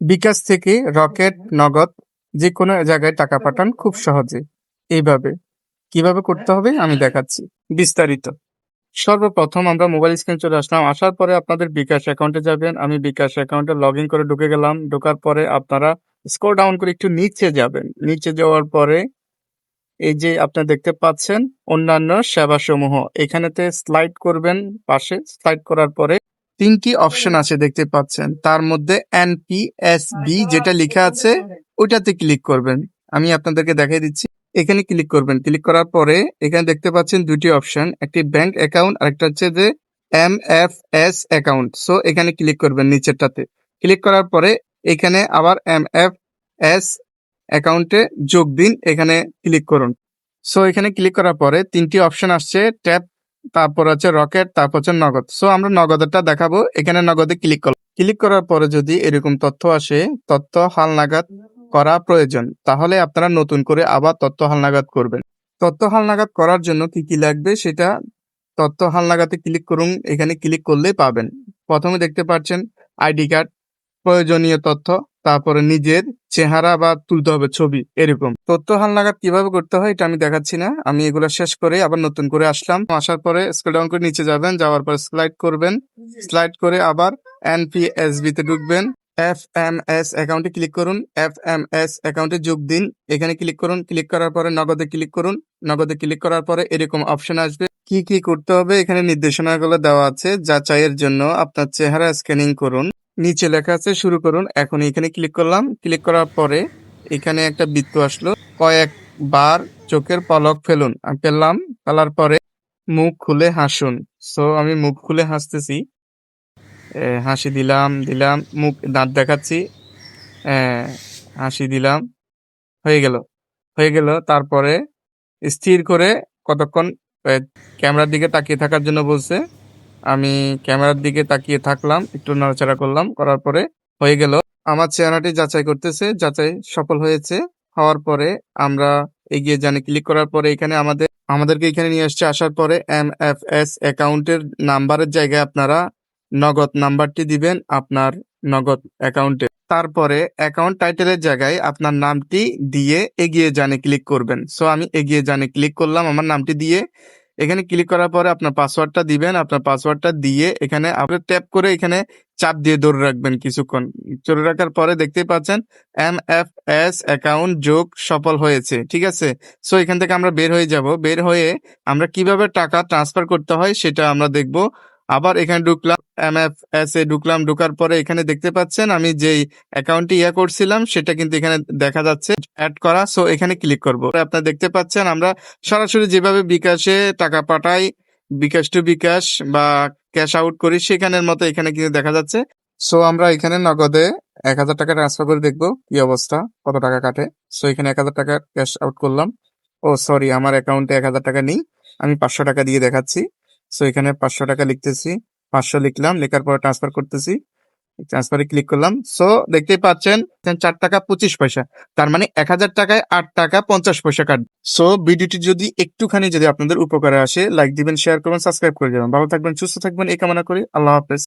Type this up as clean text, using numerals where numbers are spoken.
বিকাশ থেকে রকেট, নগদ যেকোনো জায়গায় টাকা পাঠান খুব সহজে। এইভাবে কিভাবে করতে হবে আমি দেখাচ্ছি বিস্তারিত। সর্বপ্রথম আমরা মোবাইল স্ক্রিনে চলে আসলাম। আসার পরে আপনাদের বিকাশ অ্যাকাউন্টে যাবেন। আমি বিকাশ অ্যাকাউন্টে লগইন করে ঢুকে গেলাম। ঢোকার পরে আপনারা স্ক্রল ডাউন করে একটু নিচে যাবেন। নিচে যাওয়ার পরে এই যে আপনারা দেখতে পাচ্ছেন অন্যান্য সেবাসমূহ। এখানেতে স্লাইড করবেন পাশে। স্লাইড করার পরে ৩ টি অপশন আছে দেখতে পাচ্ছেন। তার মধ্যে এনপিএসবি যেটা লিখা আছে ওইটাতে ক্লিক করবেন। আমি আপনাদেরকে দেখিয়ে দিচ্ছি। এখানে ক্লিক করবেন। ক্লিক করার পরে এখানে দেখতে পাচ্ছেন ২ টি অপশন। একটি ব্যাংক অ্যাকাউন্ট আরেকটা হচ্ছে যে এমএফএস অ্যাকাউন্ট। সো এখানে ক্লিক করবেন নিচেরটাতে। ক্লিক করার পরে এখানে আবার এমএফএস অ্যাকাউন্টে যোগ দিন এখানে ক্লিক করুন। সো এখানে ক্লিক করার পরে ৩ টি অপশন আসছে ট্যাপ, তারপর হচ্ছে রকেট, তারপর হচ্ছে নগদ। সো আমরা নগদেরটা দেখাবো। এখানে নগদে ক্লিক করলাম। ক্লিক করার পরে যদি এরকম তথ্য আসে, তথ্য হালনাগাদ করা প্রয়োজন, তাহলে আপনারা নতুন করে আবার তথ্য হালনাগাদ করবেন। তথ্য হালনাগাদ করার জন্য কি লাগবে সেটা তথ্য হালনাগাদে ক্লিক করুন। এখানে ক্লিক করলেই পাবেন। প্রথমে দেখতে পাচ্ছেন আইডি কার্ড, প্রয়োজনীয় তথ্য, তারপরে নিজের চেহারা বা তুলতে হবে ছবি এরকম। তথ্য হালনাগাদ কিভাবে করতে হয় এটা আমি দেখাচ্ছি না। আমি এগুলো শেষ করে আবার নতুন করে আসলাম। আসার পরে স্ক্রল ডাউন করে নিচে যাবেন। যাওয়ার পর স্লাইড করবেন। স্লাইড করে আবার এনপিএসবি তে ঢুকবেন। এফএমএস অ্যাকাউন্টে ক্লিক করুন। এফএমএস অ্যাকাউন্টে যোগ দিন। এখানে ক্লিক করুন। ক্লিক করার পরে নগদে ক্লিক করুন। নগদে ক্লিক করার পরে এরকম অপশন আসবে। কি করতে হবে এখানে নির্দেশনাগুলো দেওয়া আছে। যাচাইয়ের জন্য আপনার চেহারা স্ক্যানিং করুন। নিচে লেখা আছে শুরু করুন। এখন এখানে ক্লিক করলাম। ক্লিক করার পরে এখানে একটা বৃত্ত আসলো। কয়েকবার চোখের পলক ফেলুন। আমি ফেললাম। ফেলার পরে মুখ খুলে হাসুন। সো আমি মুখ খুলে হাসতেছি। হাসি দিলাম। মুখ দাঁত দেখাচ্ছি। হাসি দিলাম। হয়ে গেল। তারপরে স্থির করে কতক্ষণ ক্যামেরার দিকে তাকিয়ে থাকার জন্য বলছে। আমি ক্যামেরার দিকে তাকিয়ে থাকলাম। একটু নড়াচড়া করলাম। করার পরে হয়ে গেল। আমার চেহারাটি যাচাই করতেছে। যাচাই সফল হয়েছে। হওয়ার পরে আমরা এগিয়ে যান। ক্লিক করার পরে এখানে আমাদেরকে এখানে নিয়ে আসছে। আসার পরে এমএফএস অ্যাকাউন্টের নাম্বারের জায়গায় আপনারা নগদ নাম্বারটি দিবেন আপনার নগদ অ্যাকাউন্টে। তারপরে অ্যাকাউন্ট টাইটেলের জায়গায় আপনার নামটি দিয়ে এগিয়ে যানে ক্লিক করবেন। সো আমি এগিয়ে যানে ক্লিক করলাম আমার নামটি দিয়ে। এখানে ক্লিক করার পরে আপনার পাসওয়ার্ডটা দিবেন। আপনার পাসওয়ার্ডটা দিয়ে এখানে আপনি ট্যাপ করে এখানে চাপ দিয়ে ধরে রাখবেন কিছুক্ষণ। ধরে রাখার পরে দেখতেই পাচ্ছেন এমএফএস অ্যাকাউন্ট যোগ সফল হয়েছে। ঠিক আছে? সো এখান থেকে আমরা বের হয়ে যাব। বের হয়ে আমরা কিভাবে টাকা ট্রান্সফার করতে হয় সেটা আমরা দেখব। আবার এখানে ঢুকলাম। এমএফএস এ ঢুকলাম। ঢোকার পরে এখানে দেখতে পাচ্ছেন আমি যেই অ্যাকাউন্টটি করছিলাম সেটা কিন্তু এখানে দেখা যাচ্ছে অ্যাড করা। সো এখানে ক্লিক করব। আপনারা দেখতে পাচ্ছেন আমরা সরাসরি যেভাবে বিকাশে টাকা পাঠাই, বিকাশ টু বিকাশ বা ক্যাশ আউট করি সেখানের মতো এখানে কিন্তু দেখা যাচ্ছে। সো আমরা এখানে নগদে ১,০০০ টাকা ট্রান্সফার করে দেখবো কি অবস্থা, কত টাকা কাটে। সো এখানে ১,০০০ টাকা ক্যাশ আউট করলাম। ও সরি, আমার অ্যাকাউন্টে ১,০০০ টাকা নেই। আমি ৫০০ টাকা দিয়ে দেখাচ্ছি। সো এখানে ৫০০ টাকা লিখতেছি। ৫০০ লিখলাম। লেখার পরে ট্রান্সফার করতেছি। ট্রান্সফারে ক্লিক করলাম। সো দেখতেই পাচ্ছেন ৪ টাকা ২৫ পয়সা। তার মানে ১,০০০ টাকায় ৮ টাকা ৫০ পয়সা কাটবে। সো ভিডিওটি যদি একটুখানি যদি আপনাদের উপকারে আসে লাইক দিবেন, শেয়ার করবেন, সাবস্ক্রাইব করে যাবেন। ভালো থাকবেন, সুস্থ থাকবেন এই কামনা করি। আল্লাহ হাফেজ।